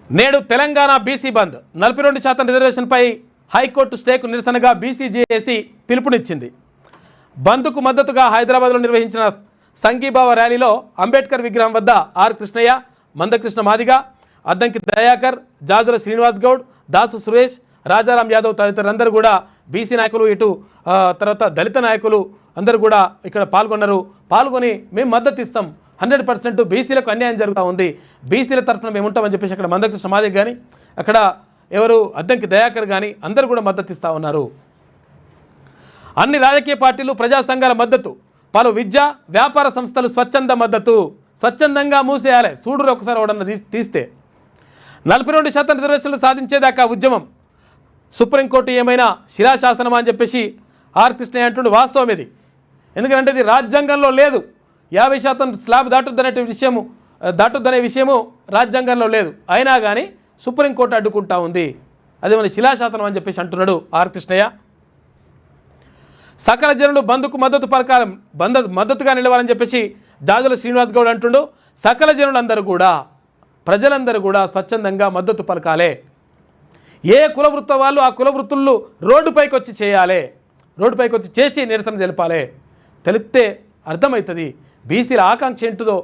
నేడు తెలంగాణ బీసీ బంద్ 42% రిజర్వేషన్పై high court stake నిరసనగా BCJAC పిలుపునిచ్చింది. బంద్కు మద్దతుగా హైదరాబాద్లో నిర్వహించిన సంఘీభావ ర్యాలీలో అంబేద్కర్ విగ్రహం వద్ద ఆర్ కృష్ణయ్య, మందకృష్ణ మాదిగ, అద్దంకి దయాకర్, జాజుల శ్రీనివాస్ గౌడ్, దాసు సురేష్, రాజారాం యాదవ్ తదితరులందరూ కూడా బీసీ నాయకులు, ఇటు తర్వాత దళిత నాయకులు అందరూ కూడా ఇక్కడ పాల్గొని మేము మద్దతు ఇస్తాం, 100% బీసీలకు అన్యాయం జరుగుతూ ఉంది, బీసీల తరఫున మేము ఉంటామని చెప్పేసి అక్కడ మందకృష్ణ మాదిగ కానీ అక్కడ ఎవరు అద్దంకి దయాకర్ కానీ అందరూ కూడా మద్దతు ఇస్తూ ఉన్నారు. అన్ని రాజకీయ పార్టీలు, ప్రజా సంఘాల మద్దతు, పలు విద్యా వ్యాపార సంస్థలు స్వచ్ఛంద మద్దతు, స్వచ్ఛందంగా మూసేయాలి. చూడురు ఒకసారి ఎవడన్నా తీస్తే 42% రిజర్వేషన్లు సాధించేదాకా ఉద్యమం, సుప్రీంకోర్టు ఏమైనా శిలాశాసనమా అని చెప్పేసి ఆర్ కృష్ణయ్య అంటుండే. వాస్తవం ఇది, ఎందుకంటే ఇది రాజ్యాంగంలో లేదు. 50% స్లాబ్ దాటుద్దనే విషయము రాజ్యాంగంలో లేదు. అయినా కానీ సుప్రీంకోర్టు అడ్డుకుంటా ఉంది. అది మన శిలాశాసనం అని చెప్పేసి అంటున్నాడు ఆర్ కృష్ణయ్య. సకల జనులు బంద్కు మద్దతుగా నిలవాలని చెప్పేసి జాజుల శ్రీనివాస్ గౌడ్ అంటుండు. సకల జనులందరూ కూడా, ప్రజలందరూ కూడా స్వచ్ఛందంగా మద్దతు పలకాలే. ఏ కుల వృత్త వాళ్ళు ఆ కుల వృత్తులు రోడ్డుపైకి వచ్చి చేయాలి, రోడ్డుపైకి వచ్చి చేసి నిరసన తెలిపాలి. తెలిపితే అర్థమవుతుంది బీసీల ఆకాంక్ష ఏంటిదో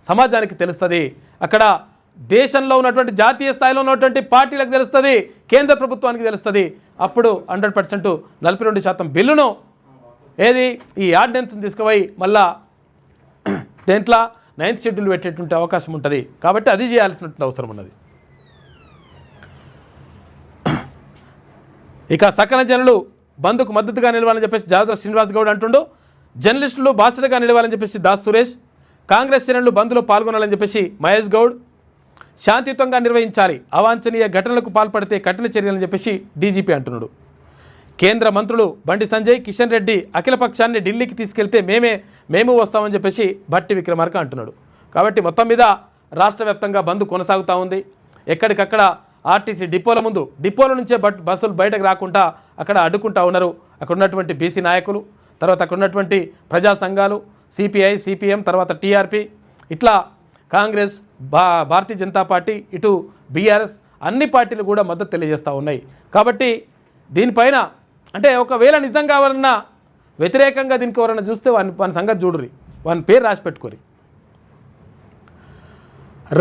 సమాజానికి తెలుస్తుంది. అక్కడ దేశంలో ఉన్నటువంటి జాతీయ స్థాయిలో ఉన్నటువంటి పార్టీలకు తెలుస్తుంది, కేంద్ర ప్రభుత్వానికి తెలుస్తుంది. అప్పుడు 100% 42% బిల్లును ఏది ఈ ఆర్డినెన్స్ని తీసుకుపోయి మళ్ళా దేంట్లో 9th షెడ్యూల్ పెట్టేటువంటి అవకాశం ఉంటుంది. కాబట్టి అది చేయాల్సినటువంటి అవసరం ఉన్నది. ఇక సకల జనులు బంద్కు మద్దతుగా నిలవాలని చెప్పేసి జాదవ్ శ్రీనివాస్ గౌడ్ అంటుండు. జర్నలిస్టులు బాసటగా నిలవాలని చెప్పేసి దాస్ సురేష్, కాంగ్రెస్ శ్రేణులు బంద్లో పాల్గొనాలని చెప్పేసి మహేష్ గౌడ్, శాంతియుతంగా నిర్వహించాలి, అవాంఛనీయ ఘటనలకు పాల్పడితే కఠిన చర్యలని చెప్పేసి డీజీపీ అంటున్నాడు. కేంద్ర మంత్రులు బండి సంజయ్, కిషన్ రెడ్డి అఖిలపక్షాన్ని ఢిల్లీకి తీసుకెళ్తే మేము వస్తామని చెప్పేసి భట్టి విక్రమార్క అంటున్నాడు. కాబట్టి మొత్తం మీద రాష్ట్ర వ్యాప్తంగా బంద్ కొనసాగుతూ ఉంది. ఎక్కడికక్కడ ఆర్టీసీ డిపోల నుంచే బస్సులు బయటకు రాకుండా అక్కడ అడ్డుకుంటా ఉన్నారు. అక్కడ ఉన్నటువంటి బీసీ నాయకులు, తర్వాత అక్కడ ఉన్నటువంటి ప్రజా సంఘాలు, సిపిఐ, సిపిఎం, తర్వాత టీఆర్పీ, ఇట్లా కాంగ్రెస్, భారతీయ జనతా పార్టీ, ఇటు బీఆర్ఎస్ అన్ని పార్టీలు కూడా మద్దతు తెలియజేస్తూ ఉన్నాయి. కాబట్టి దీనిపైన అంటే ఒకవేళ నిజంగా ఎవరన్నా వ్యతిరేకంగా దీనికి ఎవరన్నా చూస్తే వాని సంగతి చూడుర్రి, వాని పేరు రాసి పెట్టుకోరి.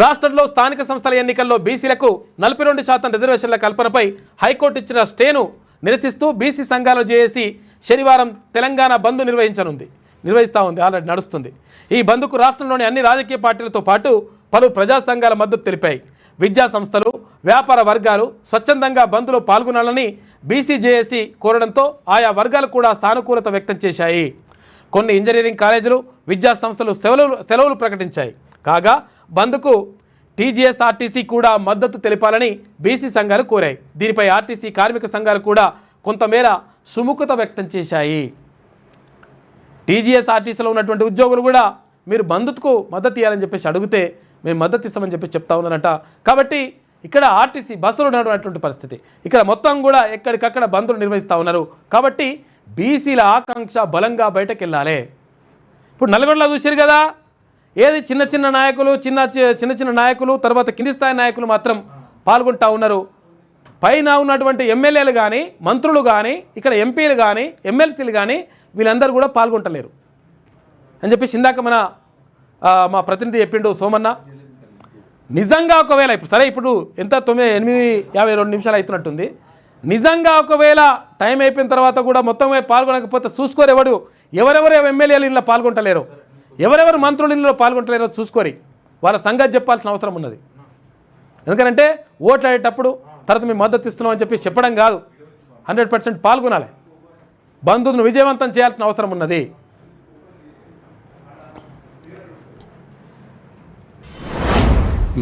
రాష్ట్రంలో స్థానిక సంస్థల ఎన్నికల్లో బీసీలకు 42% రిజర్వేషన్ల కల్పనపై హైకోర్టు ఇచ్చిన స్టేను నిరసిస్తూ బీసీ సంఘాల జేఏసీ శనివారం తెలంగాణ బంద్ నిర్వహిస్తూ ఉంది, ఆల్రెడీ నడుస్తుంది. ఈ బంద్కు రాష్ట్రంలోని అన్ని రాజకీయ పార్టీలతో పాటు పలు ప్రజా సంఘాల మద్దతు తెలిపాయి. విద్యా సంస్థలు, వ్యాపార వర్గాలు స్వచ్ఛందంగా బంద్లో పాల్గొనాలని బీసీజేఏసీ కోరడంతో ఆయా వర్గాలు కూడా సానుకూలత వ్యక్తం చేశాయి. కొన్ని ఇంజనీరింగ్ కాలేజీలు, విద్యా సంస్థలు సెలవులు ప్రకటించాయి. కాగా బంద్కు టీజీఎస్ఆర్టీసీ కూడా మద్దతు తెలిపాలని బీసీ సంఘాలు కోరాయి. దీనిపై ఆర్టీసీ కార్మిక సంఘాలు కూడా కొంతమేర సుముఖత వ్యక్తం చేశాయి. టీజీఎస్ఆర్టీసీలో ఉన్నటువంటి ఉద్యోగులు కూడా మీరు బంద్కు మద్దతు ఇవ్వాలని చెప్పేసి అడిగితే మేము మద్దతు ఇస్తామని చెప్పి చెప్తా ఉన్నారంట. కాబట్టి ఇక్కడ ఆర్టీసీ బస్సులు నడవనటువంటి పరిస్థితి, ఇక్కడ మొత్తం కూడా ఎక్కడికక్కడ బంద్లు నిర్వహిస్తూ ఉన్నారు. కాబట్టి బీసీల ఆకాంక్ష బలంగా బయటకు వెళ్ళాలి. ఇప్పుడు నల్గొండలో చూసారు కదా, ఏది చిన్న నాయకులు తర్వాత కింది స్థాయి నాయకులు మాత్రం పాల్గొంటూ ఉన్నారు. పైన ఉన్నటువంటి ఎమ్మెల్యేలు కానీ, మంత్రులు కానీ, ఇక్కడ ఎంపీలు కానీ, ఎమ్మెల్సీలు కానీ వీళ్ళందరూ కూడా పాల్గొంటలేరు అని చెప్పేసి ఇందాక మా ప్రతినిధి చెప్పిండు సోమన్న. నిజంగా ఒకవేళ ఇప్పుడు ఎంత 8:52 అవుతున్నట్టుంది. నిజంగా ఒకవేళ టైం అయిపోయిన తర్వాత కూడా మొత్తం పాల్గొనకపోతే చూసుకోరు, ఎవరెవరు ఎమ్మెల్యేలు ఇంట్లో పాల్గొంటలేరు, ఎవరెవరు మంత్రులు ఇందులో పాల్గొంటలేరో చూసుకోరి. వాళ్ళ సంగతి చెప్పాల్సిన అవసరం ఉన్నది. ఎందుకంటే ఓట్లు ఆడేటప్పుడు తర్వాత మేము మద్దతు ఇస్తున్నామని చెప్పి చెప్పడం కాదు, 100% పాల్గొనాలి. బంధువులను విజయవంతం చేయాల్సిన అవసరం ఉన్నది.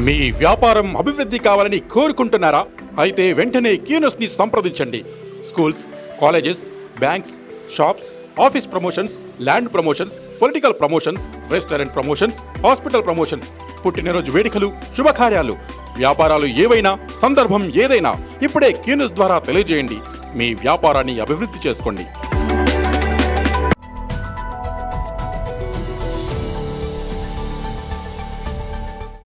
మీ వ్యాపారం అభివృద్ధి కావాలని కోరుకుంటున్నారా? అయితే వెంటనే క్యూనస్ని సంప్రదించండి. Schools, colleges, banks, shops, office promotions, land promotions, political promotions, restaurant promotions, hospital promotions, పుట్టినరోజు వేడుకలు, శుభకార్యాలు, వ్యాపారాలు ఏవైనా, సందర్భం ఏదైనా ఇప్పుడే క్యూనస్ ద్వారా తెలియజేయండి. మీ వ్యాపారాన్ని అభివృద్ధి చేసుకోండి.